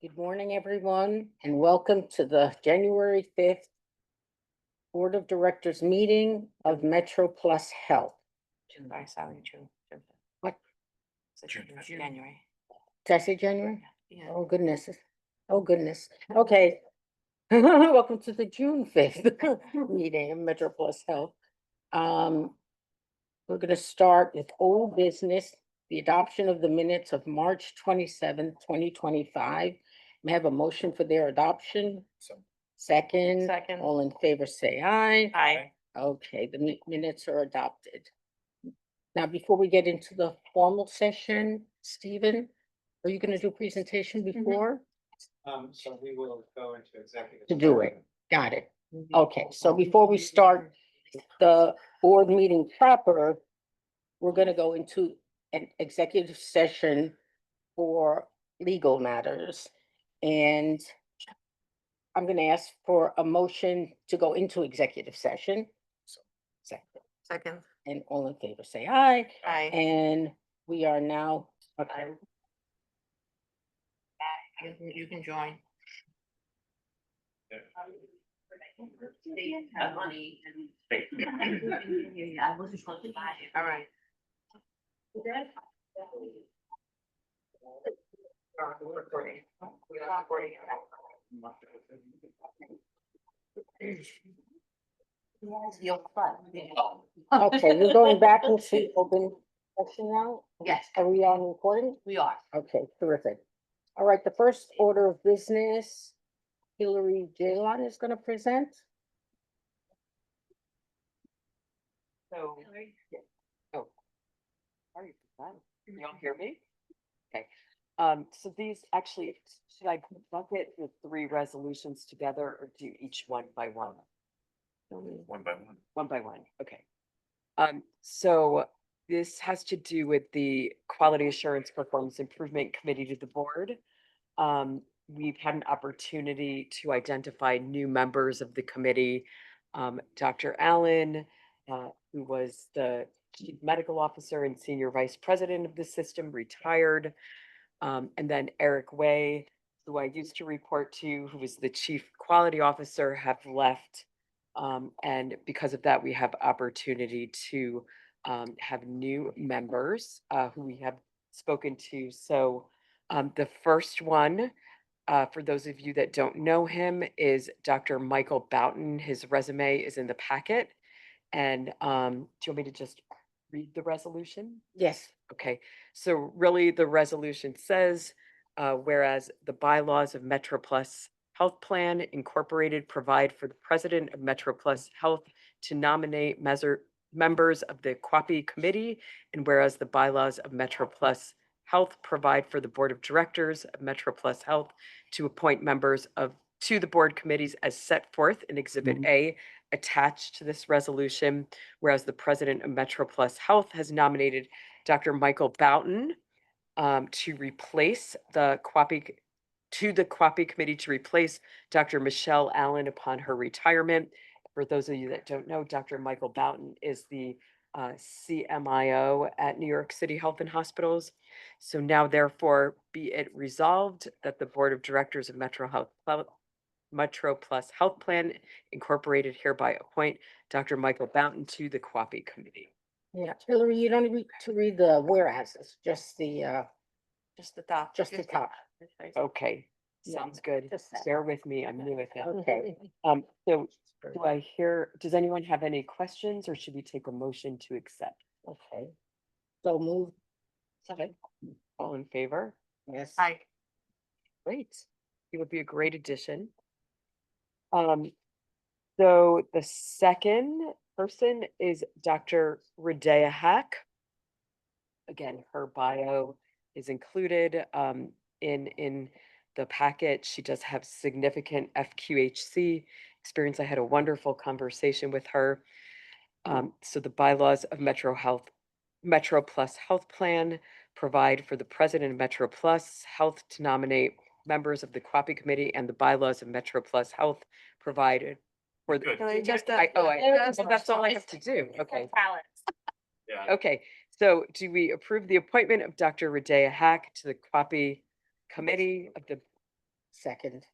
Good morning, everyone, and welcome to the January 5th Board of Directors meeting of MetroPlus Health. June. What? January. Did I say January? Yeah. Oh, goodness. Oh, goodness. Okay. Welcome to the June 5th meeting of MetroPlus Health. We're going to start with old business, the adoption of the minutes of March 27th, 2025. May I have a motion for their adoption? Second. Second. All in favor, say aye. Aye. Okay, the minutes are adopted. Now, before we get into the formal session, Stephen, are you going to do a presentation before So we will go into executive. to do it? Got it. Okay, so before we start the board meeting proper, we're going to go into an executive session for legal matters. And I'm going to ask for a motion to go into executive session. Second. And all in favor, say aye. Aye. And we are now, okay. You can join. All right. We're recording. We're not recording. Okay, we're going back into open session now? Yes. Are we on recording? We are. Okay, terrific. All right, the first order of business, Hillary Jalon is going to present. So. Oh. Sorry, you don't hear me? Okay. So these actually, should I bucket the three resolutions together or do each one by one? One by one. One by one, okay. So this has to do with the Quality Assurance Performance Improvement Committee to the board. We've had an opportunity to identify new members of the committee. Dr. Allen, who was the chief medical officer and senior vice president of the system, retired. And then Eric Way, who I used to report to, who was the chief quality officer, have left. And because of that, we have opportunity to have new members who we have spoken to. So the first one, for those of you that don't know him, is Dr. Michael Boughton. His resume is in the packet. And do you want me to just read the resolution? Yes. Okay, so really the resolution says, whereas the bylaws of MetroPlus Health Plan Incorporated provide for the president of MetroPlus Health to nominate members of the QAPI committee, and whereas the bylaws of MetroPlus Health provide for the board of directors of MetroPlus Health to appoint members to the board committees as set forth in Exhibit A attached to this resolution, whereas the president of MetroPlus Health has nominated Dr. Michael Boughton to replace the QAPI committee to replace Dr. Michelle Allen upon her retirement. For those of you that don't know, Dr. Michael Boughton is the CMIO at New York City Health and Hospitals. So now therefore be it resolved that the board of directors of MetroPlus Health Plan Incorporated hereby appoint Dr. Michael Boughton to the QAPI committee. Yeah, Hillary, you don't need to read the whereases, just the top. just the top. Okay, Yeah, sounds good. just that. Bear with me, I'm new with it. Okay. So does anyone have any questions or should we take a motion to accept? Okay. So move. Okay. All in favor? Yes. Aye. Great. It would be a great addition. So the second person is Dr. Radea Hack. Again, her bio is included in the packet. She does have significant FQHC experience. I had a wonderful conversation with her. So the bylaws of MetroPlus Health Plan provide for the president of MetroPlus Health to nominate members of the QAPI committee, and the bylaws of MetroPlus Health provide for the. Good. That's all I have to do. Okay. Yeah. Okay, So do we approve the appointment of Dr. Radea Hack to the QAPI Committee of the, Second.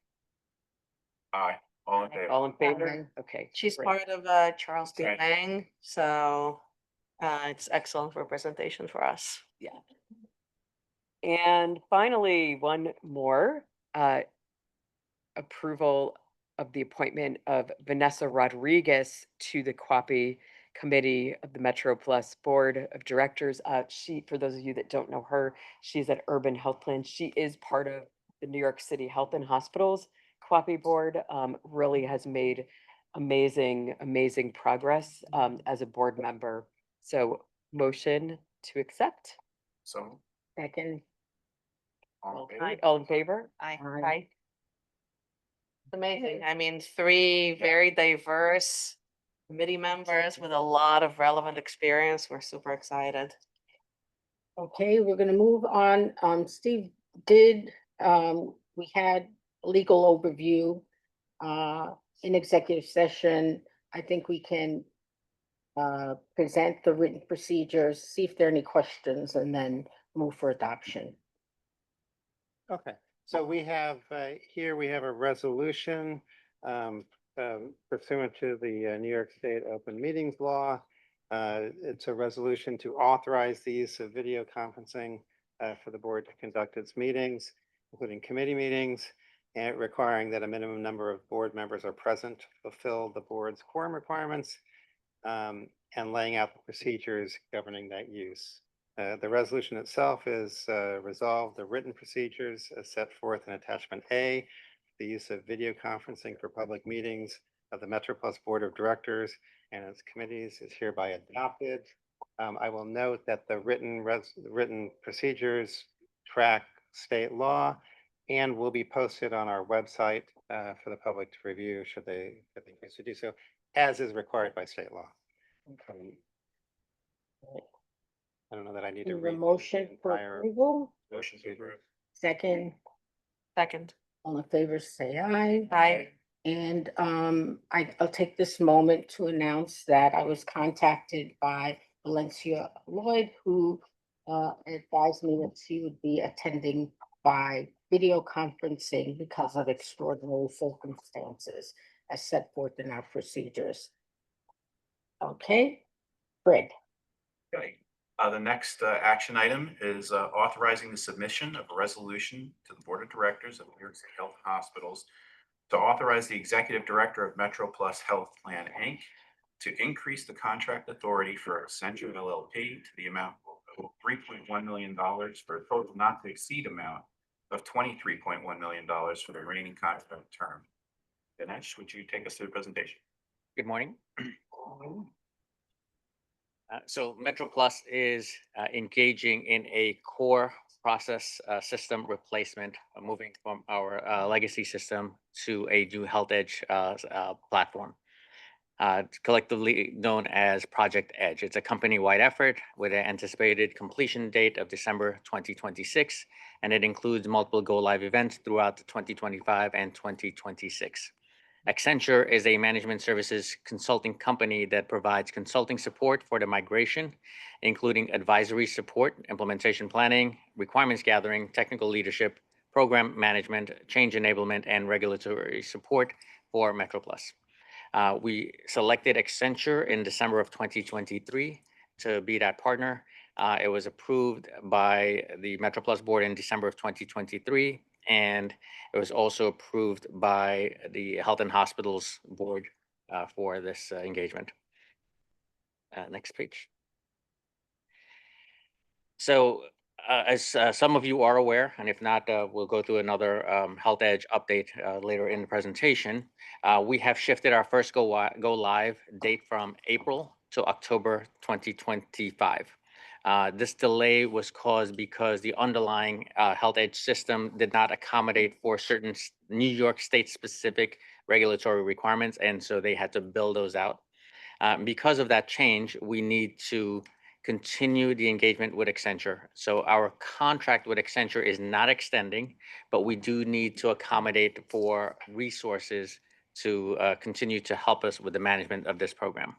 Aye. All in favor? all in favor? Aye. Okay. She's great. part of Charles B. Right. Lang, so it's excellent representation for us. And finally, one more, approval of the appointment of Vanessa Rodriguez to the QAPI Committee of the Metro Plus Board of Directors. She, for those of you that don't know her, she's at Urban Health Plan. She is part of the New York City Health and Hospitals QAPI Board. Really has made amazing progress as a board member. So motion to accept. So, Second. all in favor? Aye. All in favor? Aye. Aye. It's amazing. I mean, three very diverse committee members with a lot of relevant experience. We're super excited. Okay, we're gonna move on. Steve we had a legal overview in executive session. I think we can present the written procedures, see if there are any questions, and then move for adoption. Okay, so we have, here we have a resolution pursuant to the New York State Open Meetings Law. It's a resolution to authorize the use of video conferencing for the board to conduct its meetings, including committee meetings, and requiring that a minimum number of board members are present to fulfill the board's quorum requirements, and laying out the procedures governing that use. The resolution itself is resolved the written procedures as set forth in attachment A, the use of video conferencing for public meetings of the MetroPlus Board of Directors and its committees is hereby adopted. I will note that the written procedures track state law and will be posted on our website for the public to review should they choose to do so, as is required by state law. I don't know that I need to The read. motion for entire approval, Motion to approve. second, Second. all in favor, say aye. Aye. And I'll take this moment to announce that I was contacted by Valencia Lloyd, who advised me that she would be attending by video conferencing because of extraordinary circumstances as set forth in our procedures. Okay, Fred. Okay. The next action item is authorizing the submission of a resolution to the Board of Directors of New York State Health Hospitals to authorize the Executive Director of MetroPlusHealth Plan, Inc. to increase the contract authority for Accenture LLP to the amount of $3.1 million for a total not to exceed amount of $23.1 million for the remaining contract term. Dinesh, would you take us through the presentation? Good morning. So MetroPlus is engaging in a core process system replacement, moving from our legacy system to a new Health Edge platform, collectively known as Project Edge. It's a company-wide effort with an anticipated completion date of December 2026, and it includes multiple go-live events throughout 2025 and 2026. Accenture is a management services consulting company that provides consulting support for the migration, including advisory support, implementation planning, requirements gathering, technical leadership, program management, change enablement, and regulatory support for MetroPlus. We selected Accenture in December of 2023 to be that partner. It was approved by the MetroPlus board in December of 2023, and it was also approved by the Health and Hospitals Board for this engagement. Next page. So as some of you are aware, and if not, we'll go through another Health Edge update later in the presentation. We have shifted our first go live date from April to October 2025. This delay was caused because the underlying Health Edge system did not accommodate for certain New York State specific regulatory requirements, and so they had to build those out. Because of that change, we need to continue the engagement with Accenture. So our contract with Accenture is not extending, but we do need to accommodate for resources to continue to help us with the management of this program.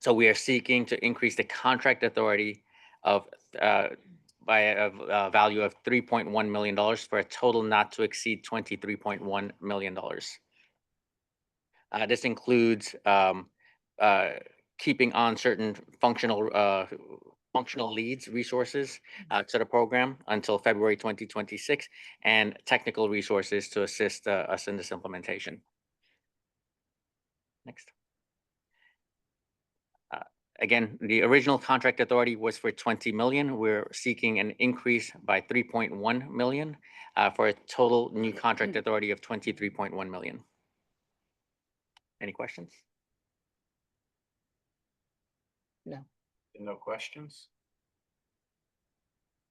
So we are seeking to increase the contract authority of, by a value of $3.1 million for a total not to exceed $23.1 million. This includes keeping on certain functional leads resources to the program until February 2026, and technical resources to assist us in this implementation. Next. Again, the original contract authority was for 20 million. We're seeking an increase by 3.1 million for a total new contract authority of 23.1 million. Any questions? No. No questions?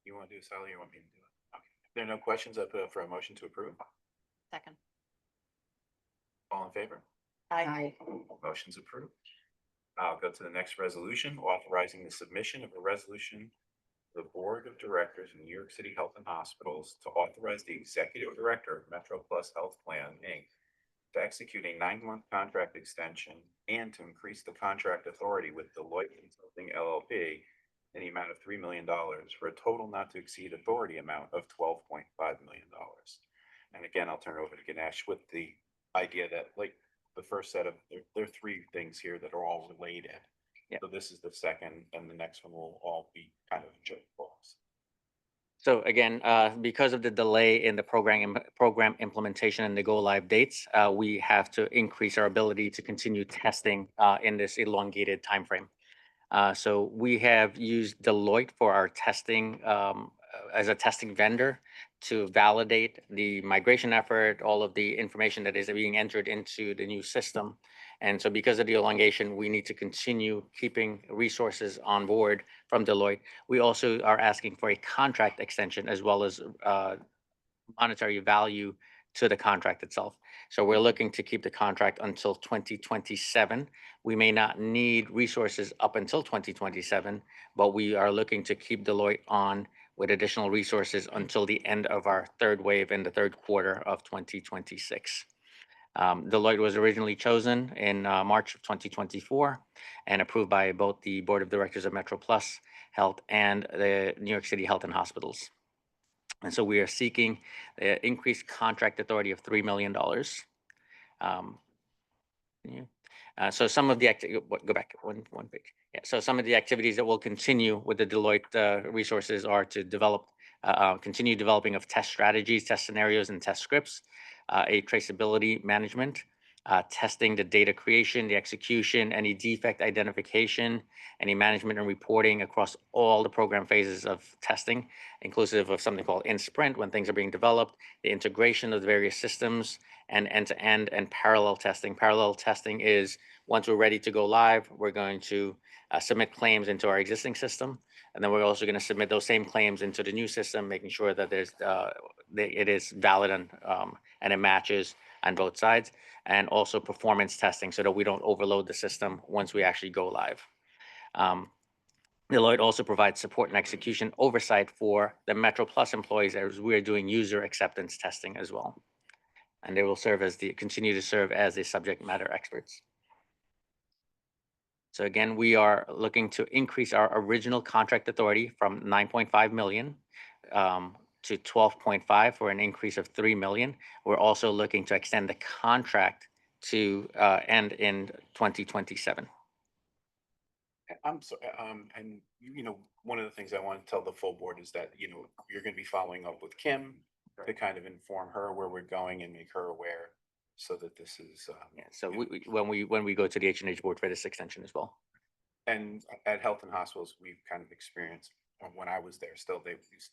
You want to do it, Sally, or you want me to do it? Okay. If there are no questions, I put up for a motion to approve. Second. All in favor? Aye. Motion's approved. I'll go to the next resolution, authorizing the submission of a resolution to the Board of Directors of New York City Health and Hospitals to authorize the Executive Director of MetroPlusHealth Plan, Inc. to execute a 9-month contract extension and to increase the contract authority with Deloitte Consulting LLP in the amount of $3 million for a total not to exceed authority amount of $12.5 million. And again, I'll turn it over to Ganesh with the idea that, like the first set of, there are 3 things here that are all related. Yeah. So this is the second, and the next one will all be kind of joint calls. So again, because of the delay in the program implementation and the go live dates, we have to increase our ability to continue testing in this elongated timeframe. So we have used Deloitte for our testing as a testing vendor to validate the migration effort, all of the information that is being entered into the new system. And so because of the elongation, we need to continue keeping resources on board from Deloitte. We also are asking for a contract extension as well as monetary value to the contract itself. So we're looking to keep the contract until 2027. We may not need resources up until 2027, but we are looking to keep Deloitte on with additional resources until the end of our 3rd wave in the 3rd quarter of 2026. Deloitte was originally chosen in March of 2024 and approved by both the Board of Directors of MetroPlusHealth and the New York City Health and Hospitals. And so we are seeking increased contract authority of $3 million. So some of the go back one page. Yeah. So some of the activities that will continue with the Deloitte resources are to develop, continue developing of test strategies, test scenarios, and test scripts, a traceability management, testing the data creation, the execution, any defect identification, any management and reporting across all the program phases of testing, inclusive of something called in sprint when things are being developed, the integration of the various systems, and end-to-end and parallel testing. Parallel testing is once we're ready to go live, we're going to submit claims into our existing system, and then we're also going to submit those same claims into the new system, making sure that it is valid and it matches on both sides, and also performance testing so that we don't overload the system once we actually go live. Deloitte also provides support and execution oversight for the MetroPlus employees as we're doing user acceptance testing as well. And they will continue to serve as the subject matter experts. So again, we are looking to increase our original contract authority from 9.5 million to 12.5 for an increase of 3 million. We're also looking to extend the contract to end in 2027. I'm so, and one of the things I want to tell the full board is that, you're going to be following up with Kim to kind of inform her where we're going and make her aware so that this is, Yeah, so when we go to the H&H board for this extension as well. and at Health and Hospitals, we've kind of experienced, when I was there still,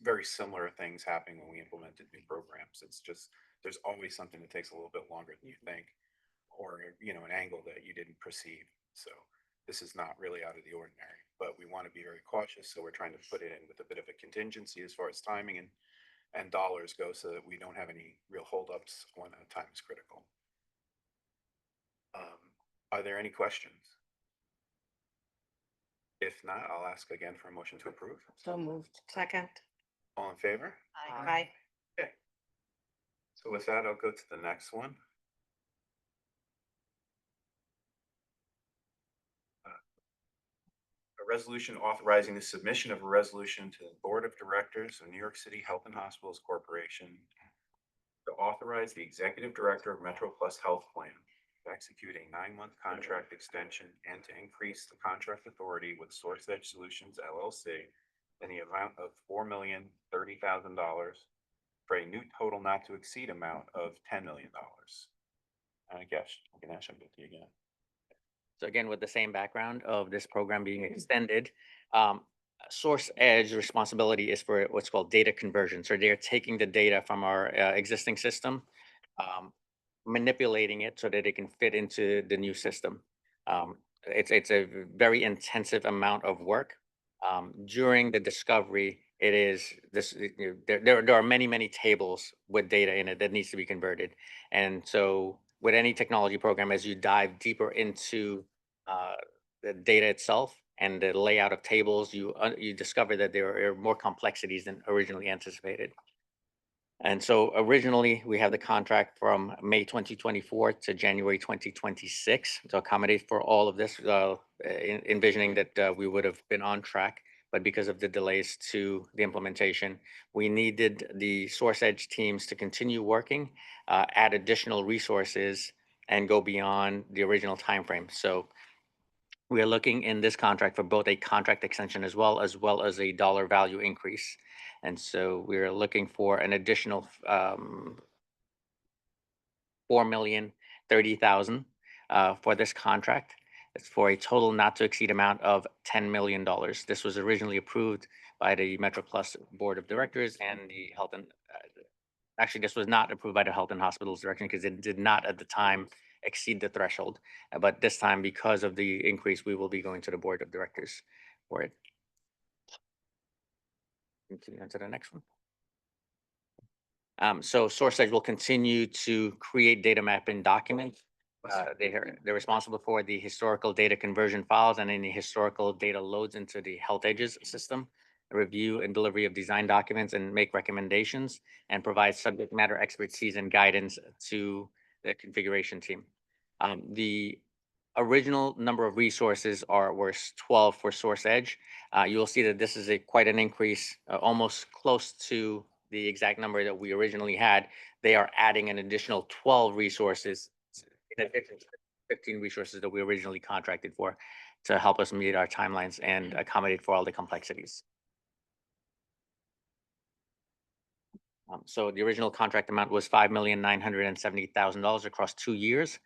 very similar things happening when we implemented new programs. It's just, there's always something that takes a little bit longer than you think, or, an angle that you didn't perceive. So this is not really out of the ordinary, but we want to be very cautious. So we're trying to put it in with a bit of a contingency as far as timing and dollars go, so that we don't have any real holdups when time is critical. Are there any questions? If not, I'll ask again for a motion to approve. So moved. Second. All in favor? Aye. Okay. So with that, I'll go to the next one. A resolution authorizing the submission of a resolution to the Board of Directors of New York City Health and Hospitals Corporation to authorize the Executive Director of MetroPlusHealth Plan to execute a 9-month contract extension and to increase the contract authority with Source Edge Solutions LLC in the amount of $4,030,000 for a new total not to exceed amount of $10 million. I guess, Ganesh, I'm with you again. So again, with the same background of this program being extended, Source Edge responsibility is for what's called data conversion. So they're taking the data from our existing system, manipulating it so that it can fit into the new system. It's a very intensive amount of work. During the discovery, it is this. There are many tables with data in it that needs to be converted, and so with any technology program, as you dive deeper into the data itself and the layout of tables, you discover that there are more complexities than originally anticipated. And so originally, we have the contract from May 2024 to January 2026 to accommodate for all of this, envisioning that we would have been on track. But because of the delays to the implementation, we needed the Source Edge teams to continue working, add additional resources, and go beyond the original timeframe. So we are looking in this contract for both a contract extension as well as a dollar value increase. And so we're looking for an additional $4,030,000 for this contract. It's for a total not to exceed amount of $10 million. This was originally approved by the MetroPlus Board of Directors and the Health and actually, this was not approved by the Health and Hospitals Direction because it did not at the time exceed the threshold. But this time, because of the increase, we will be going to the Board of Directors for it. Continue on to the next one. So Source Edge will continue to create data mapping documents. They're responsible for the historical data conversion files and any historical data loads into the Health Edges system, review and delivery of design documents and make recommendations, and provide subject matter expertise and guidance to the configuration team. The original number of resources was 12 for Source Edge. You will see that this is quite an increase, almost close to the exact number that we originally had. They are adding an additional 12 resources in addition to the 15 resources that we originally contracted for to help us meet our timelines and accommodate for all the complexities. So the original contract amount was $5,970,000 across 2 years.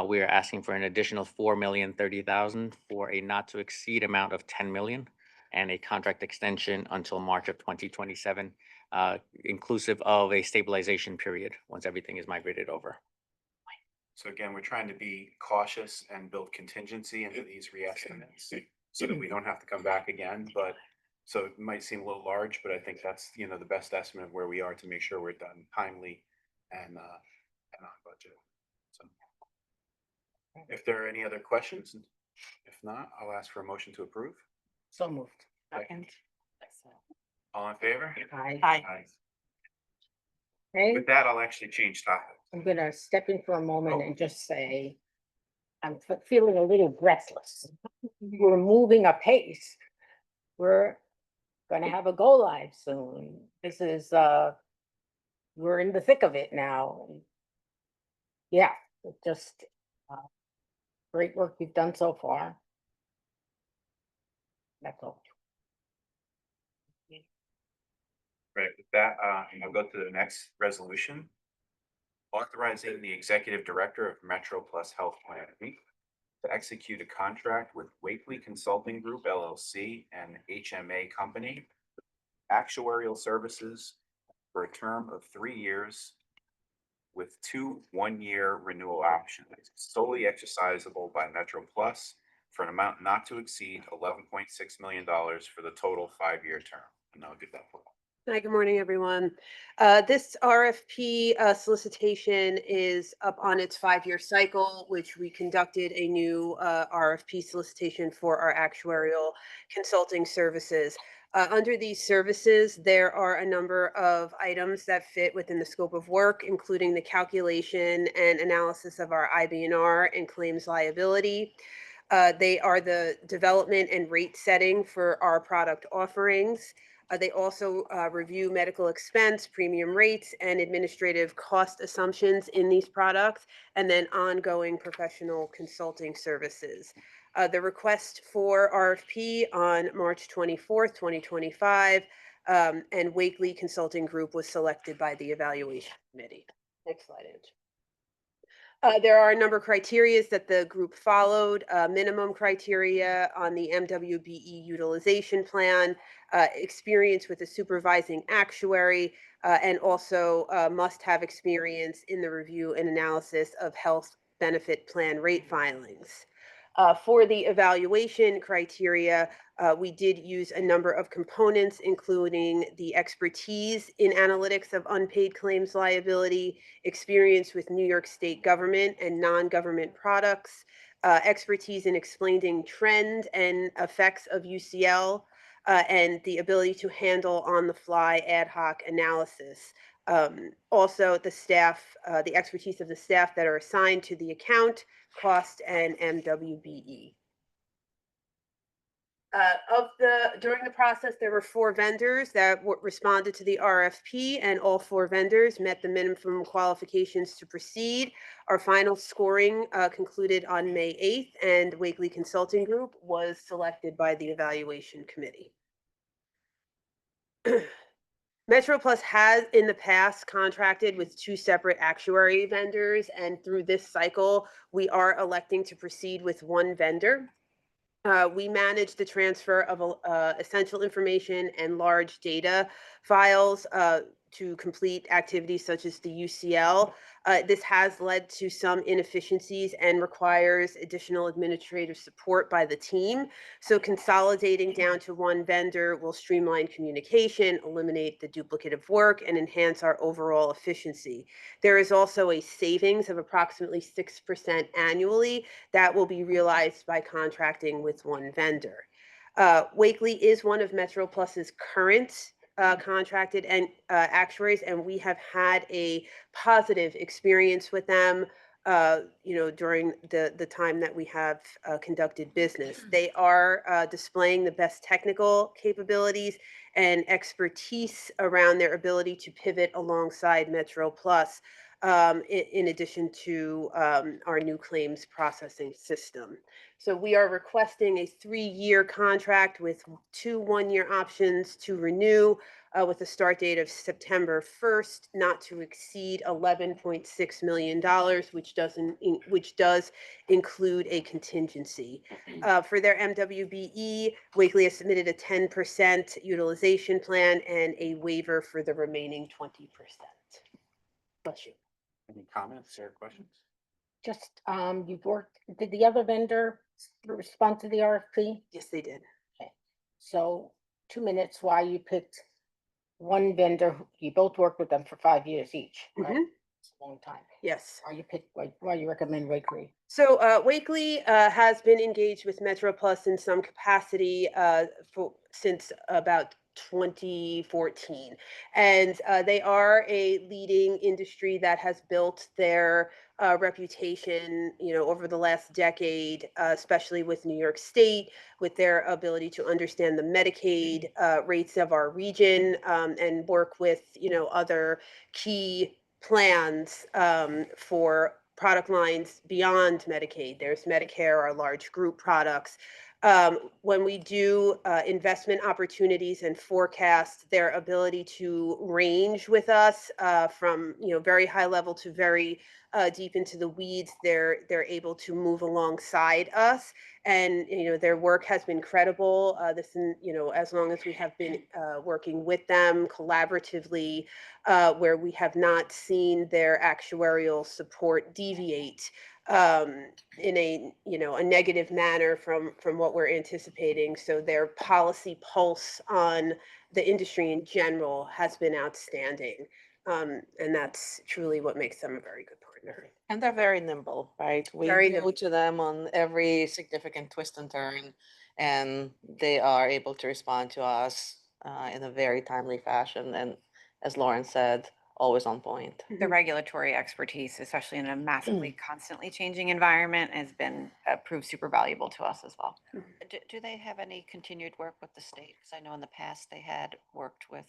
We are asking for an additional $4,030,000 for a not to exceed amount of $10 million and a contract extension until March of 2027, inclusive of a stabilization period once everything is migrated over. So again, we're trying to be cautious and build contingency into these re-estimates so that we don't have to come back again. But so it might seem a little large, but I think that's, the best estimate of where we are to make sure we're done timely and on budget. So if there are any other questions, if not, I'll ask for a motion to approve. So moved. Second. All in favor? Aye. Aye. Okay, With that, I'll actually change topic. I'm gonna step in for a moment Oh. and just say, I'm feeling a little breathless. We're moving apace. We're gonna have a go live soon. This is, we're in the thick of it now. Yeah, just, great work you've done so far. That's all. Right, with that, I'll go to the next resolution. Authorizing the executive director of MetroPlusHealth Plan Inc. to execute a contract with Wakely Consulting Group LLC and HMA Company, actuarial services for a term of 3 years with 2 one-year renewal options solely exercisable by MetroPlus for an amount not to exceed $11.6 million for the total 5-year term. And I'll give that for. Hi, good morning, everyone. This RFP solicitation is up on its 5-year cycle, which we conducted a new RFP solicitation for our actuarial consulting services. Under these services, there are a number of items that fit within the scope of work, including the calculation and analysis of our IBNR and claims liability. They are the development and rate setting for our product offerings. They also review medical expense, premium rates, and administrative cost assumptions in these products, and then ongoing professional consulting services. The request for RFP on March 24th, 2025, and Wakely Consulting Group was selected by the evaluation committee. Next slide, Ange. There are a number of criteria that the group followed, minimum criteria on the MWBE utilization plan, experience with a supervising actuary, and also must have experience in the review and analysis of health benefit plan rate filings. For the evaluation criteria, we did use a number of components, including the expertise in analytics of unpaid claims liability, experience with New York State government and non-government products, expertise in explaining trend and effects of UCL, and the ability to handle on-the-fly ad hoc analysis. Also, the staff, the expertise of the staff that are assigned to the account, cost, and MWBE. During the process, there were 4 vendors that responded to the RFP, and all 4 vendors met the minimum qualifications to proceed. Our final scoring concluded on May 8th, and Wakely Consulting Group was selected by the evaluation committee. MetroPlus has in the past contracted with 2 separate actuary vendors, and through this cycle, we are electing to proceed with 1 vendor. We manage the transfer of essential information and large data files to complete activities such as the UCL. This has led to some inefficiencies and requires additional administrative support by the team. So consolidating down to 1 vendor will streamline communication, eliminate the duplicative work, and enhance our overall efficiency. There is also a savings of approximately 6% annually that will be realized by contracting with 1 vendor. Wakely is one of MetroPlus's current contracted and actuaries, and we have had a positive experience with them, during the time that we have conducted business. They are displaying the best technical capabilities and expertise around their ability to pivot alongside MetroPlus, in addition to our new claims processing system. So we are requesting a 3-year contract with 2 one-year options to renew, with a start date of September 1st, not to exceed $11.6 million, which does include a contingency. For their MWBE, Wakely has submitted a 10% utilization plan and a waiver for the remaining 20%. Bless you. Any comments or questions? Just, did the other vendor respond to the RFP? Yes, they did. So 2 minutes why you picked 1 vendor, you both worked with them for 5 years each, right? Mhm. It's a long time. Yes. Why you recommend Wakely? So Wakely has been engaged with MetroPlus in some capacity since about 2014. And they are a leading industry that has built their reputation, over the last decade, especially with New York State, with their ability to understand the Medicaid rates of our region, and work with, other key plans for product lines beyond Medicaid. There's Medicare, our large group products. When we do investment opportunities and forecast, their ability to range with us from very high level to very deep into the weeds, they're able to move alongside us, and their work has been credible. As long as we have been working with them collaboratively, where we have not seen their actuarial support deviate in a negative manner from what we're anticipating. So their policy pulse on the industry in general has been outstanding, and that's truly what makes them a very good partner. And they're very nimble, right? We Very go nimble. to them on every significant twist and turn, and they are able to respond to us in a very timely fashion. And as Lauren said, always on point. The regulatory expertise, especially in a massively constantly changing environment, has been proved super valuable to us as well. Do they have any continued work with the state? Because I know in the past they had worked with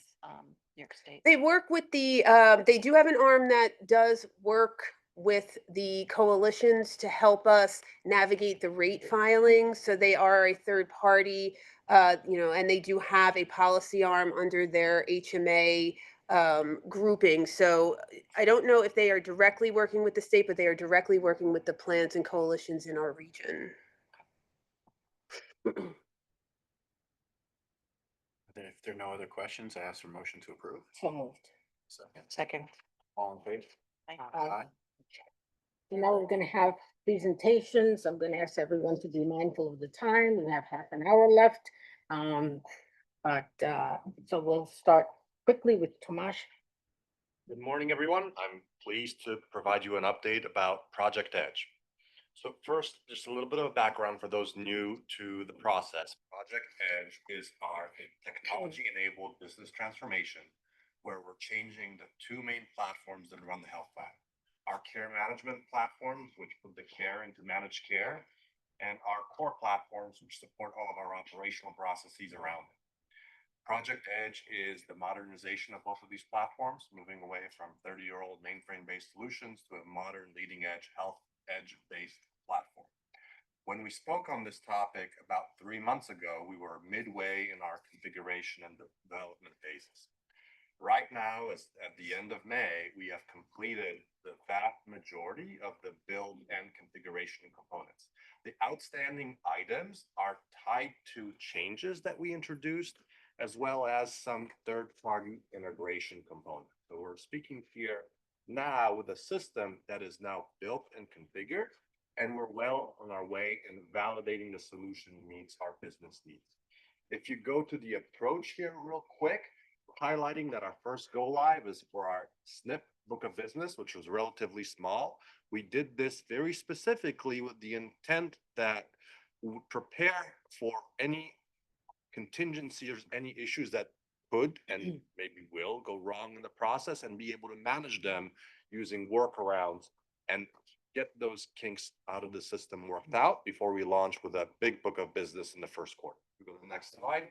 New York State. They work with the, they do have an arm that does work with the coalitions to help us navigate the rate filings. So they are a third party, and they do have a policy arm under their HMA grouping. So I don't know if they are directly working with the state, but they are directly working with the plans and coalitions in our region. If there are no other questions, I ask for motion to approve. So moved. Second. All in favor? Aye. So now we're gonna have presentations. I'm gonna ask everyone to be mindful of the time. We have half an hour left. So we'll start quickly with Tomasz. Good morning, everyone. I'm pleased to provide you an update about Project Edge. So first, just a little bit of a background for those new to the process. Project Edge is our technology-enabled business transformation where we're changing the two main platforms that run the health plan. Our care management platforms, which put the care into managed care, and our core platforms, which support all of our operational processes around it. Project Edge is the modernization of both of these platforms, moving away from 30-year-old mainframe-based solutions to a modern leading-edge health edge-based platform. When we spoke on this topic about 3 months ago, we were midway in our configuration and development phases. Right now, as at the end of May, we have completed the vast majority of the build and configuration components. The outstanding items are tied to changes that we introduced, as well as some third-party integration components. So we're speaking here now with a system that is now built and configured, and we're well on our way in validating the solution meets our business needs. If you go to the approach here real quick, highlighting that our first go live is for our SNP book of business, which was relatively small. We did this very specifically with the intent that we would prepare for any contingencies, any issues that could and maybe will go wrong in the process, and be able to manage them using workarounds and get those kinks out of the system worked out before we launch with a big book of business in the first quarter. We go to the next slide.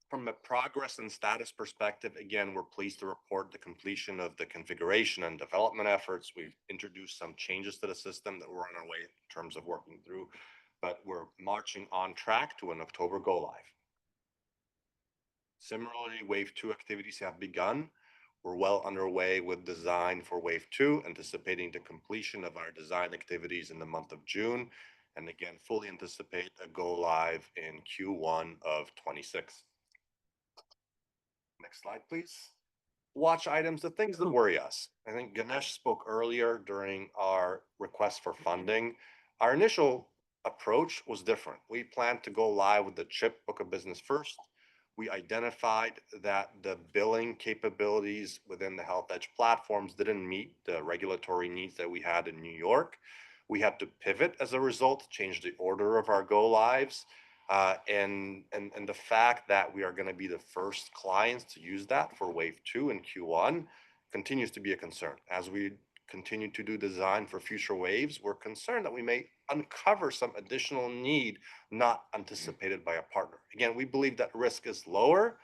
From a progress and status perspective, again, we're pleased to report the completion of the configuration and development efforts. We've introduced some changes to the system that we're on our way in terms of working through, but we're marching on track to an October go live. Similarly, Wave 2 activities have begun. We're well underway with design for Wave 2, anticipating the completion of our design activities in the month of June, and again, fully anticipate a go live in Q1 of 26. Next slide, please. Watch items, the things that worry us. I think Ganesh spoke earlier during our request for funding. Our initial approach was different. We planned to go live with the CHIP book of business first. We identified that the billing capabilities within the Health Edge platforms didn't meet the regulatory needs that we had in New York. We had to pivot as a result, change the order of our go lives. And the fact that we are going to be the first clients to use that for Wave 2 in Q1 continues to be a concern. As we continue to do design for future waves, we're concerned that we may uncover some additional need not anticipated by a partner. Again, we believe that risk is lower,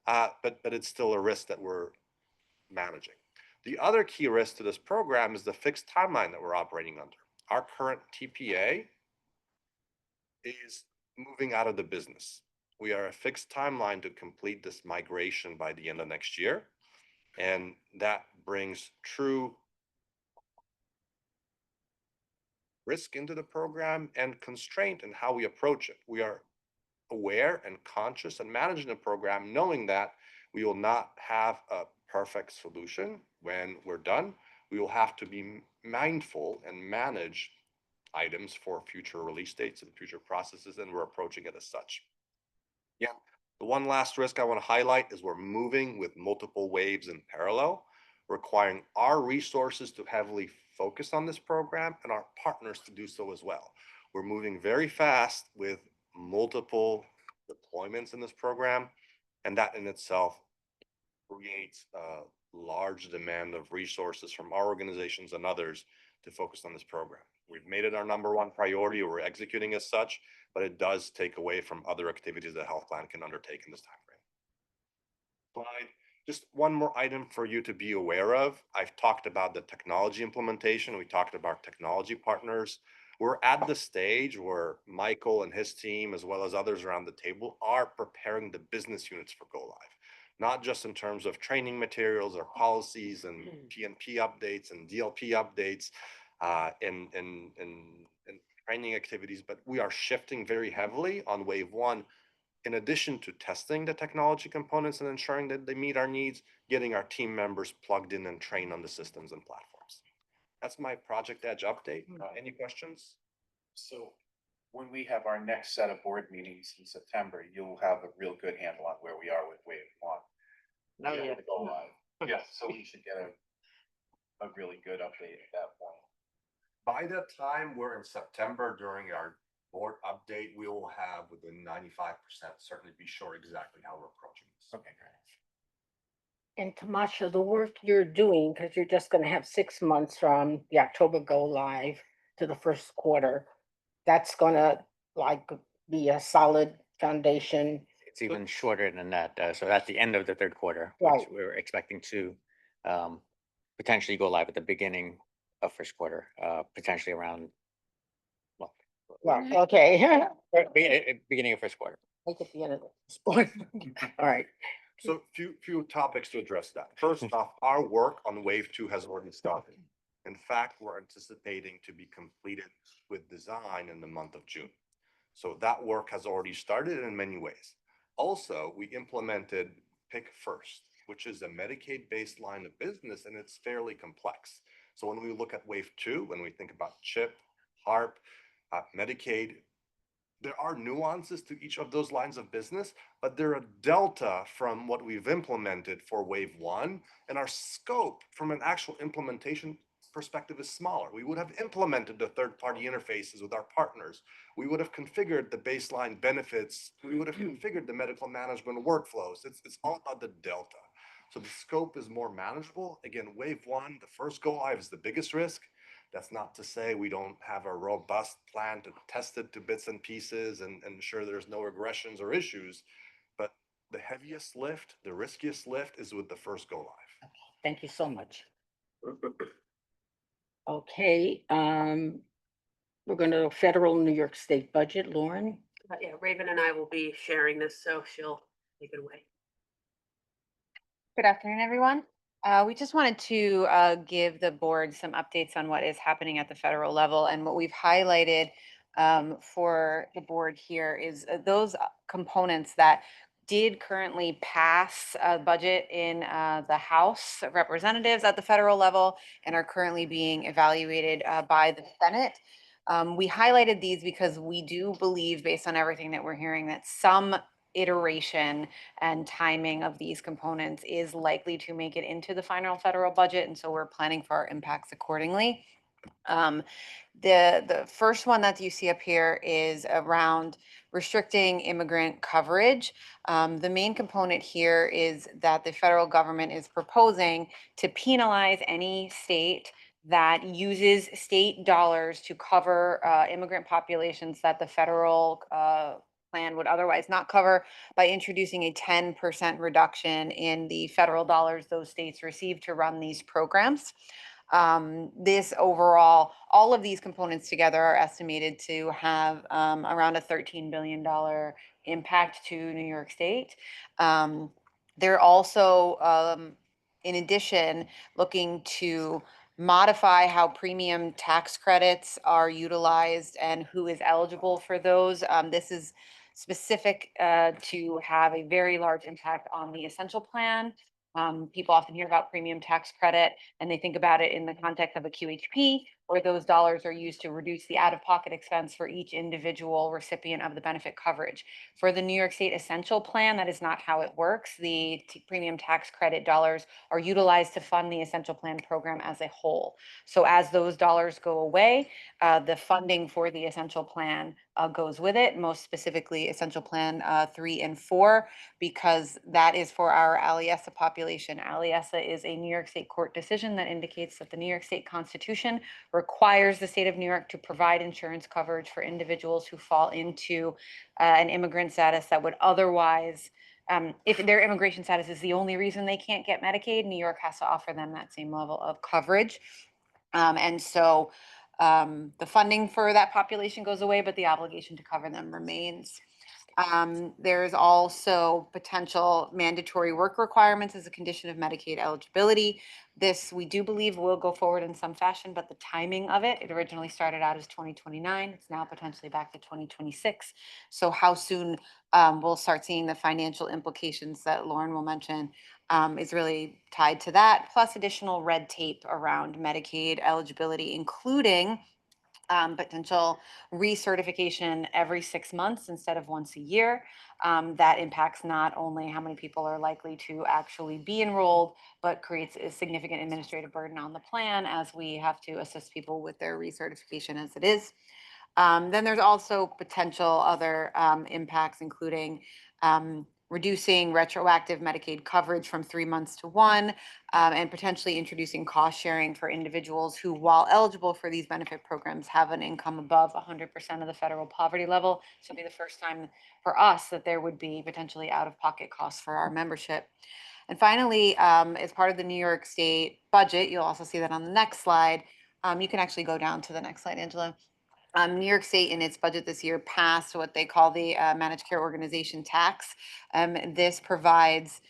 but it's still a risk that we're managing. The other key risk to this program is the fixed timeline that we're operating under. Our current TPA is moving out of the business. We are a fixed timeline to complete this migration by the end of next year. And that brings true risk into the program and constraint in how we approach it. We are aware and conscious and managing the program, knowing that we will not have a perfect solution when we're done. We will have to be mindful and manage items for future release dates and future processes, and we're approaching it as such. Yeah, the one last risk I want to highlight is we're moving with multiple waves in parallel, requiring our resources to heavily focus on this program and our partners to do so as well. We're moving very fast with multiple deployments in this program, and that in itself creates a large demand of resources from our organizations and others to focus on this program. We've made it our number one priority. We're executing as such, but it does take away from other activities the health plan can undertake in this timeframe. Slide. Just one more item for you to be aware of. I've talked about the technology implementation. We talked about technology partners. We're at the stage where Michael and his team, as well as others around the table, are preparing the business units for go live, not just in terms of training materials or policies and PNP updates and DLP updates and training activities, but we are shifting very heavily on wave one. In addition to testing the technology components and ensuring that they meet our needs, getting our team members plugged in and trained on the systems and platforms. That's my Project Edge update. Any questions? So when we have our next set of board meetings in September, you'll have a real good handle on where we are with wave one. Oh, yeah. To go live. Yeah, so we should get a really good update at that point. By the time we're in September during our board update, we will have within 95% certainly be sure exactly how we're approaching this. Okay, great. And Tamasha, the work you're doing, because you're just gonna have 6 months from the October go live to the first quarter, that's gonna like be a solid foundation. It's even shorter than that. So at the end of the third quarter, which Right. we're expecting to potentially go live at the beginning of first quarter, potentially around, well, Well, okay. beginning of first quarter. Make it the end of the sport. All right. So few topics to address that. First off, our work on wave two has already started. In fact, we're anticipating to be completed with design in the month of June. So that work has already started in many ways. Also, we implemented Pick First, which is a Medicaid-based line of business, and it's fairly complex. So when we look at wave two, when we think about CHIP, HARP, Medicaid, there are nuances to each of those lines of business, but they're a delta from what we've implemented for wave one, and our scope from an actual implementation perspective is smaller. We would have implemented the third-party interfaces with our partners. We would have configured the baseline benefits. We would have configured the medical management workflows. It's all about the delta. So the scope is more manageable. Again, wave one, the first go live is the biggest risk. That's not to say we don't have a robust plan to test it to bits and pieces and ensure there's no regressions or issues. But the heaviest lift, the riskiest lift is with the first go live. Thank you so much. Okay, we're gonna federal New York State budget, Lauren. Yeah, Raven and I will be sharing this, so she'll take it away. Good afternoon, everyone. We just wanted to give the board some updates on what is happening at the federal level. And what we've highlighted for the board here is those components that did currently pass a budget in the House of Representatives at the federal level and are currently being evaluated by the Senate. We highlighted these because we do believe, based on everything that we're hearing, that some iteration and timing of these components is likely to make it into the final federal budget. And so we're planning for our impacts accordingly. The first one that you see up here is around restricting immigrant coverage. The main component here is that the federal government is proposing to penalize any state that uses state dollars to cover immigrant populations that the federal plan would otherwise not cover, by introducing a 10% reduction in the federal dollars those states receive to run these programs. This overall, all of these components together are estimated to have around a $13 billion impact to New York State. They're also, in addition, looking to modify how premium tax credits are utilized and who is eligible for those. This is specific to have a very large impact on the essential plan. People often hear about premium tax credit and they think about it in the context of a QHP, where those dollars are used to reduce the out-of-pocket expense for each individual recipient of the benefit coverage. For the New York State Essential Plan, that is not how it works. The premium tax credit dollars are utilized to fund the Essential Plan program as a whole. So as those dollars go away, the funding for the Essential Plan goes with it, most specifically Essential Plan 3 and 4, because that is for our Aliesa population. Aliesa is a New York State court decision that indicates that the New York State Constitution requires the state of New York to provide insurance coverage for individuals who fall into an immigrant status that would otherwise, if their immigration status is the only reason they can't get Medicaid, New York has to offer them that same level of coverage. And so the funding for that population goes away, but the obligation to cover them remains. There's also potential mandatory work requirements as a condition of Medicaid eligibility. This, we do believe, will go forward in some fashion, but the timing of it, it originally started out as 2029. It's now potentially back to 2026. So how soon we'll start seeing the financial implications that Lauren will mention is really tied to that, plus additional red tape around Medicaid eligibility, including potential recertification every 6 months instead of once a year. That impacts not only how many people are likely to actually be enrolled, but creates a significant administrative burden on the plan as we have to assist people with their recertification as it is. Then there's also potential other impacts, including reducing retroactive Medicaid coverage from 3 months to 1, and potentially introducing cost sharing for individuals who, while eligible for these benefit programs, have an income above 100% of the federal poverty level. So it'll be the first time for us that there would be potentially out-of-pocket costs for our membership. And finally, as part of the New York State budget, you'll also see that on the next slide. You can actually go down to the next slide, Angela. New York State in its budget this year passed what they call the managed care organization tax. This provides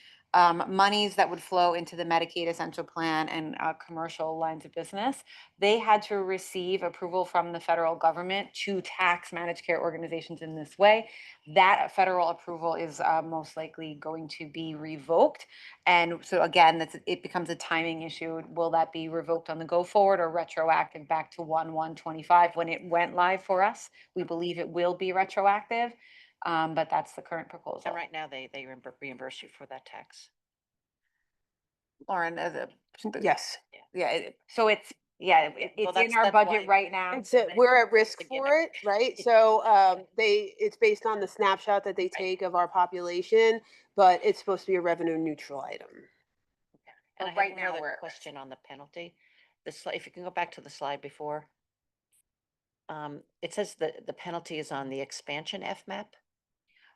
monies that would flow into the Medicaid Essential Plan and commercial lines of business. They had to receive approval from the federal government to tax managed care organizations in this way. That federal approval is most likely going to be revoked. And so again, it becomes a timing issue. Will that be revoked on the go forward or retroactive back to 1/1/25 when it went live for us? We believe it will be retroactive, but that's the current proposal. And right now, they reimburse you for that tax. Lauren, Yes. so it's, Well, it's that's- in our that's why- budget right now. We're at risk to get for it, right? So it's based on the snapshot that they take of our population, but it's supposed to be a revenue neutral item. And I But right have now another we're at question on the penalty. If you can go back to the slide before. It says that the penalty is on the expansion FMAP.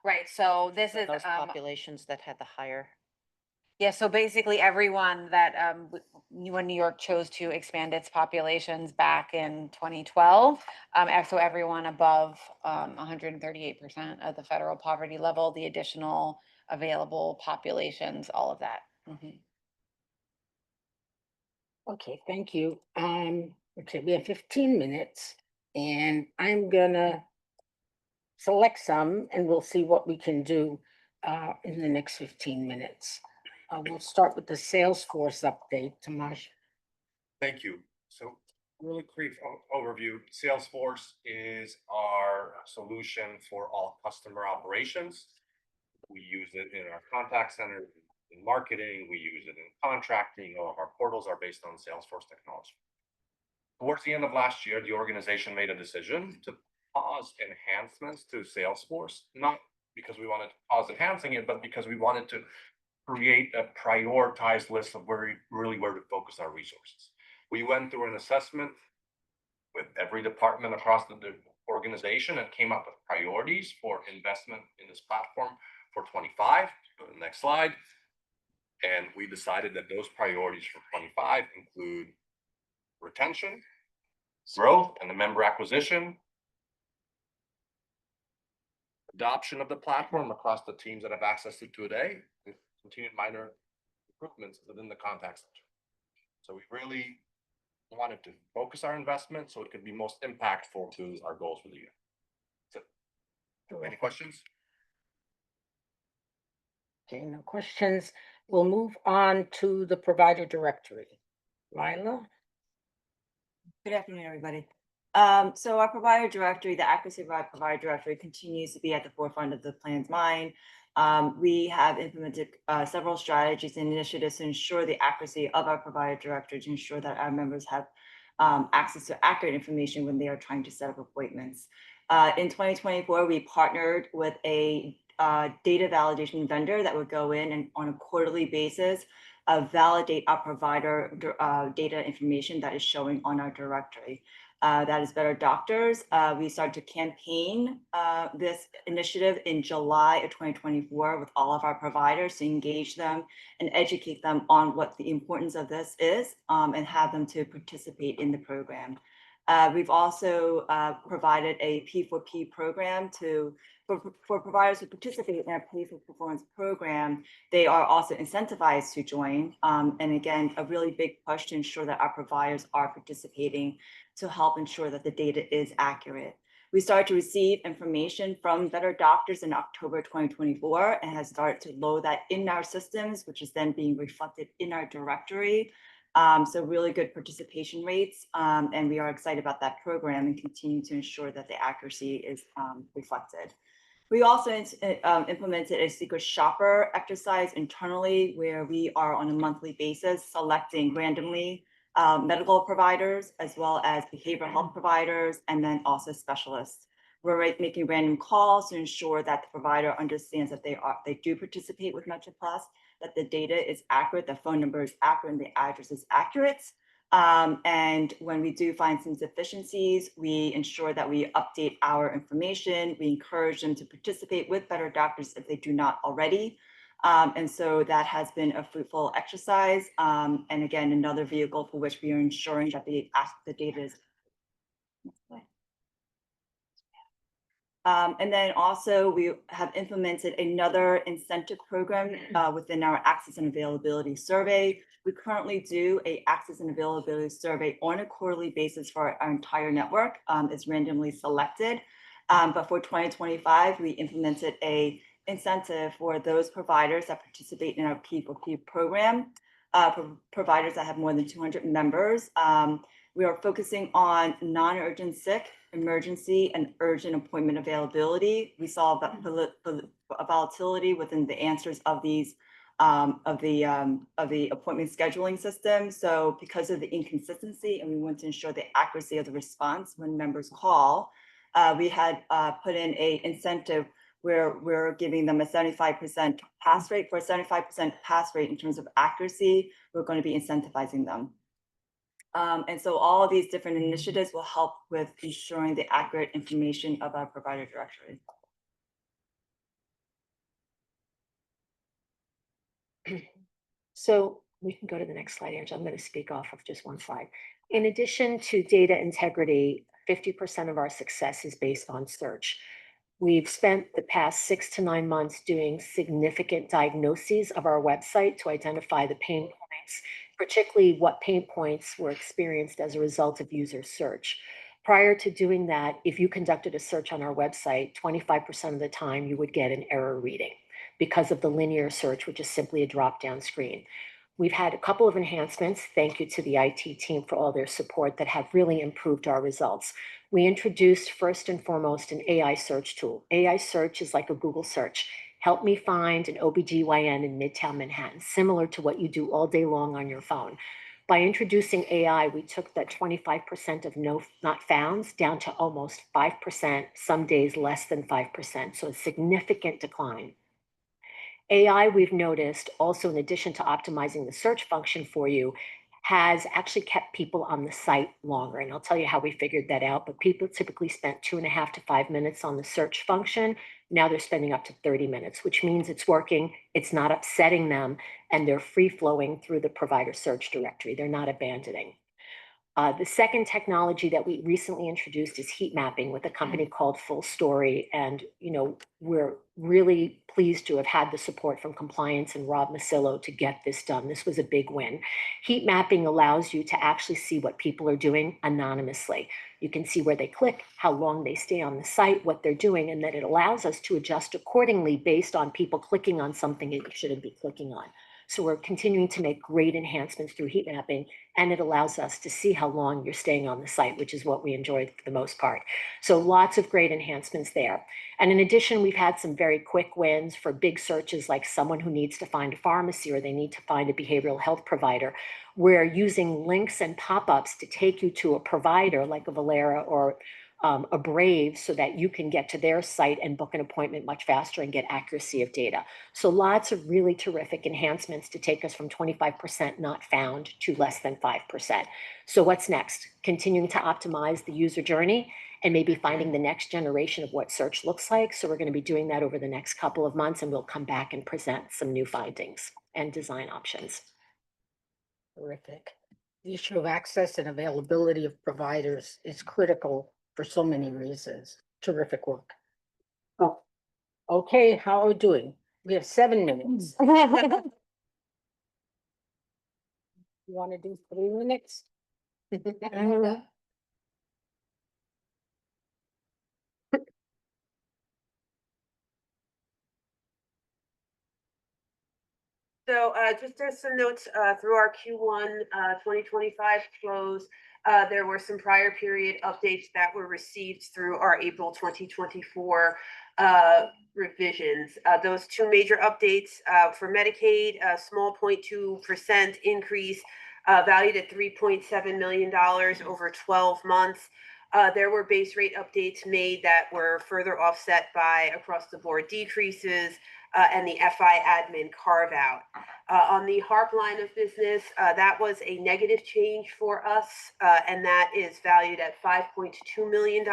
Right, so this is, Those populations that had the higher. yeah, so basically everyone that, when New York chose to expand its populations back in 2012, so everyone above 138% of the federal poverty level, the additional available populations, all of that. Mhm. Okay, thank you. Okay, we have 15 minutes and I'm gonna select some and we'll see what we can do in the next 15 minutes. We'll start with the Salesforce update, Tomasz. Thank you. So really brief overview, Salesforce is our solution for all customer operations. We use it in our contact center, in marketing, we use it in contracting. All of our portals are based on Salesforce technology. Towards the end of last year, the organization made a decision to pause enhancements to Salesforce, not because we wanted to pause enhancing it, but because we wanted to create a prioritized list of where to focus our resources. We went through an assessment with every department across the organization and came up with priorities for investment in this platform for 25. Go to the next slide. And we decided that those priorities for 25 include retention, growth, and the member acquisition, adoption of the platform across the teams that have access to it today, and continued minor improvements within the contact center. So we really wanted to focus our investment so it could be most impactful to our goals for the year. So, any questions? Okay, no questions. We'll move on to the provider directory. Lila? Good afternoon, everybody. So our provider directory, the accuracy of our provider directory continues to be at the forefront of the plan's mind. We have implemented several strategies and initiatives to ensure the accuracy of our provider directory, to ensure that our members have access to accurate information when they are trying to set up appointments. In 2024, we partnered with a data validation vendor that would go in and on a quarterly basis validate our provider data information that is showing on our directory. That is Better Doctors. We started to campaign this initiative in July of 2024 with all of our providers to engage them and educate them on what the importance of this is and have them to participate in the program. We've also provided a P4P program for providers who participate in our Pay for Performance program. They are also incentivized to join. And again, a really big push to ensure that our providers are participating to help ensure that the data is accurate. We started to receive information from Better Doctors in October 2024 and has started to load that in our systems, which is then being reflected in our directory. So really good participation rates, and we are excited about that program and continue to ensure that the accuracy is reflected. We also implemented a secret shopper exercise internally where we are on a monthly basis selecting randomly medical providers as well as behavioral health providers and then also specialists. We're making random calls to ensure that the provider understands that they do participate with MetroPlus, that the data is accurate, the phone number is accurate, and the address is accurate. And when we do find some deficiencies, we ensure that we update our information. We encourage them to participate with Better Doctors if they do not already. And so that has been a fruitful exercise. And again, another vehicle for which we are ensuring that the data is. And then also we have implemented another incentive program within our access and availability survey. We currently do an access and availability survey on a quarterly basis for our entire network. It's randomly selected. But for 2025, we implemented an incentive for those providers that participate in our P4P program, providers that have more than 200 members. We are focusing on non-urgent sick, emergency, and urgent appointment availability. We saw volatility within the answers of these of the appointment scheduling system. So because of the inconsistency, and we want to ensure the accuracy of the response when members call, we had put in an incentive where we're giving them a 75% pass rate. For a 75% pass rate in terms of accuracy, we're going to be incentivizing them. And so all of these different initiatives will help with ensuring the accurate information of our provider directory. So we can go to the next slide, Angela. I'm going to speak off of just one slide. In addition to data integrity, 50% of our success is based on search. We've spent the past 6 to 9 months doing significant diagnoses of our website to identify the pain points, particularly what pain points were experienced as a result of user search. Prior to doing that, if you conducted a search on our website, 25% of the time you would get an error reading because of the linear search, which is simply a drop-down screen. We've had a couple of enhancements, thank you to the IT team for all their support, that have really improved our results. We introduced first and foremost an AI search tool. AI search is like a Google search. Help me find an OBGYN in Midtown Manhattan, similar to what you do all day long on your phone. By introducing AI, we took that 25% of not founds down to almost 5%, some days less than 5%, so a significant decline. AI, we've noticed, also in addition to optimizing the search function for you, has actually kept people on the site longer. And I'll tell you how we figured that out, but people typically spent 2.5 to 5 minutes on the search function. Now they're spending up to 30 minutes, which means it's working, it's not upsetting them, and they're free flowing through the provider search directory. They're not abandoning. The second technology that we recently introduced is heat mapping with a company called Full Story. And, we're really pleased to have had the support from compliance and Rob Masillo to get this done. This was a big win. Heat mapping allows you to actually see what people are doing anonymously. You can see where they click, how long they stay on the site, what they're doing, and then it allows us to adjust accordingly based on people clicking on something they shouldn't be clicking on. So we're continuing to make great enhancements through heat mapping, and it allows us to see how long you're staying on the site, which is what we enjoyed for the most part. So lots of great enhancements there. And in addition, we've had some very quick wins for big searches like someone who needs to find a pharmacy or they need to find a behavioral health provider. We're using links and pop-ups to take you to a provider like a Valera or a Brave so that you can get to their site and book an appointment much faster and get accuracy of data. So lots of really terrific enhancements to take us from 25% not found to less than 5%. So what's next? Continuing to optimize the user journey and maybe finding the next generation of what search looks like. So we're going to be doing that over the next couple of months, and we'll come back and present some new findings and design options. Terrific. The issue of access and availability of providers is critical for so many reasons. Terrific work. Oh, okay, how are we doing? We have 7 minutes. You want to do 3 minutes? So just as some notes through our Q1 2025 close, there were some prior period updates that were received through our April 2024 revisions. Those 2 major updates for Medicaid, a small 0.2% increase valued at $3.7 million over 12 months. There were base rate updates made that were further offset by across the board decreases and the FI admin carve out. On the HARP line of business, that was a negative change for us, and that is valued at $5.2 million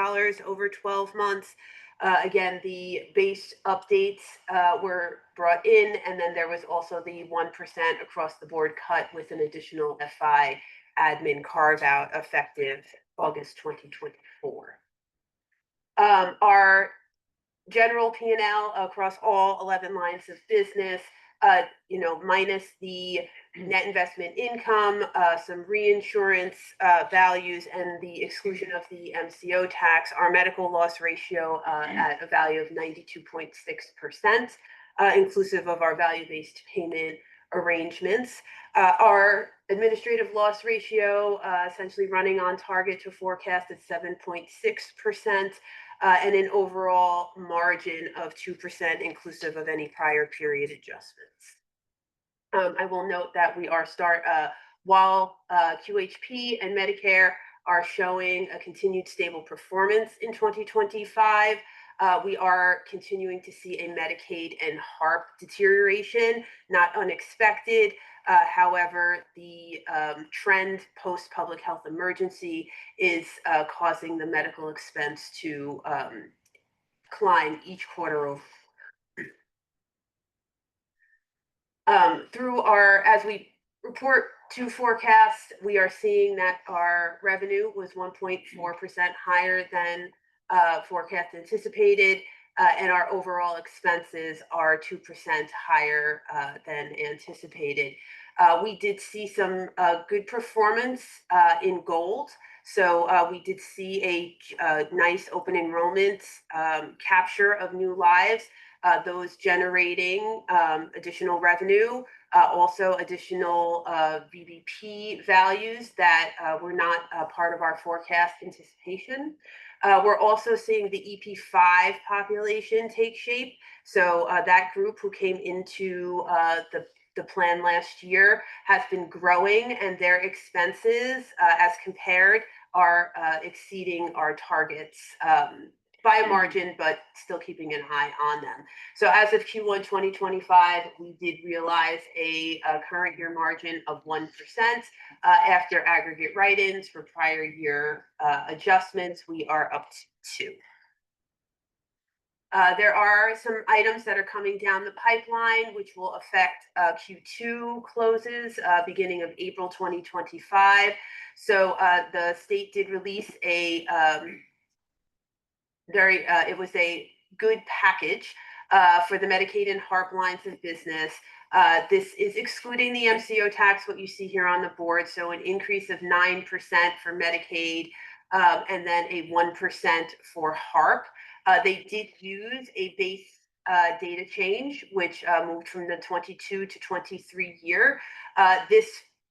over 12 months. Again, the base updates were brought in, and then there was also the 1% across the board cut with an additional FI admin carve out effective August 2024. Our general P&L across all 11 lines of business, minus the net investment income, some reinsurance values, and the exclusion of the MCO tax, our medical loss ratio at a value of 92.6%, inclusive of our value-based payment arrangements. Our administrative loss ratio essentially running on target to forecast at 7.6%. And an overall margin of 2% inclusive of any prior period adjustments. I will note that we are while QHP and Medicare are showing a continued stable performance in 2025, we are continuing to see a Medicaid and HARP deterioration, not unexpected. However, the trend post public health emergency is causing the medical expense to climb each quarter over. As we report to forecast, we are seeing that our revenue was 1.4% higher than forecast anticipated, and our overall expenses are 2% higher than anticipated. We did see some good performance in gold. So we did see a nice open enrollment capture of new lives, those generating additional revenue, also additional VBP values that were not part of our forecast anticipation. We're also seeing the EP5 population take shape. So that group who came into the plan last year has been growing, and their expenses as compared are exceeding our targets by a margin, but still keeping an eye on them. So as of Q1 2025, we did realize a current year margin of 1% after aggregate write-ins for prior year adjustments. We are up to 2%. There are some items that are coming down the pipeline, which will affect Q2 closes beginning of April 2025. So the state did release it was a good package for the Medicaid and HARP lines of business. This is excluding the MCO tax, what you see here on the board. So an increase of 9% for Medicaid and then a 1% for HARP. They did use a base data change, which moved from the 22 to 23 year. This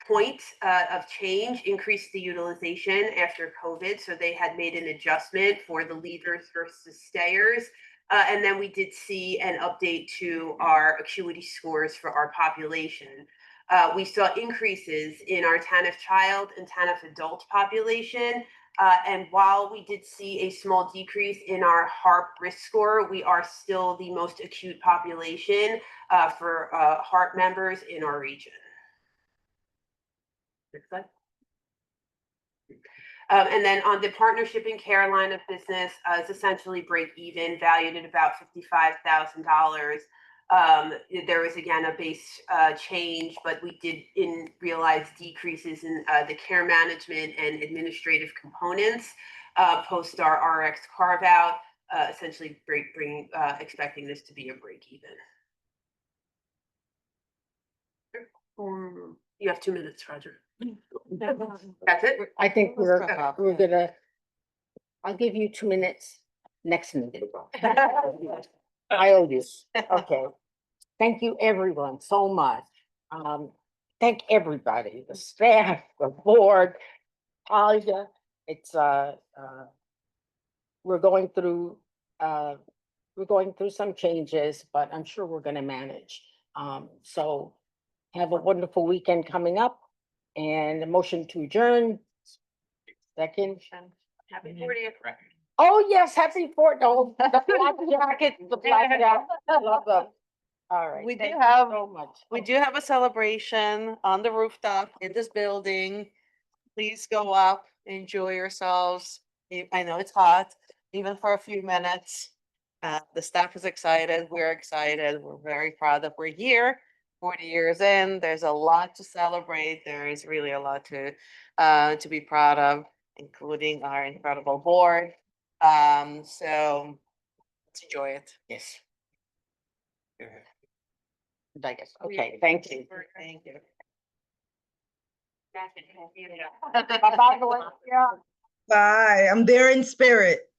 point of change increased the utilization after COVID. So they had made an adjustment for the leaders versus stayers. And then we did see an update to our acuity scores for our population. We saw increases in our TANF child and TANF adult population. And while we did see a small decrease in our HARP risk score, we are still the most acute population for HARP members in our region. Next slide. And then on the partnership and care line of business, it's essentially break even, valued at about $55,000. There was again a base change, but we did realize decreases in the care management and administrative components post our RX carve out, essentially expecting this to be a break even. You have 2 minutes, Roger. That's it. I think we're gonna, I'll give you 2 minutes next meeting. I owe you. Okay. Thank you, everyone, so much. Thank everybody, the staff, the board, Talia. It's we're going through some changes, but I'm sure we're gonna manage. So have a wonderful weekend coming up and a motion to adjourn. Second. Happy 40th. Oh, yes, happy Fort, no, the black jacket, the black jacket, love them. All right. We do thank you have- so much. We do have a celebration on the rooftop in this building. Please go up, enjoy yourselves. I know it's hot, even for a few minutes. The staff is excited, we're excited, we're very proud that we're here. 40 years in, there's a lot to celebrate. There is really a lot to be proud of, including our incredible board. So let's enjoy it. Yes. I guess, okay, thank you. Thank you. Bye-bye, Valencia. Bye. I'm there in spirit.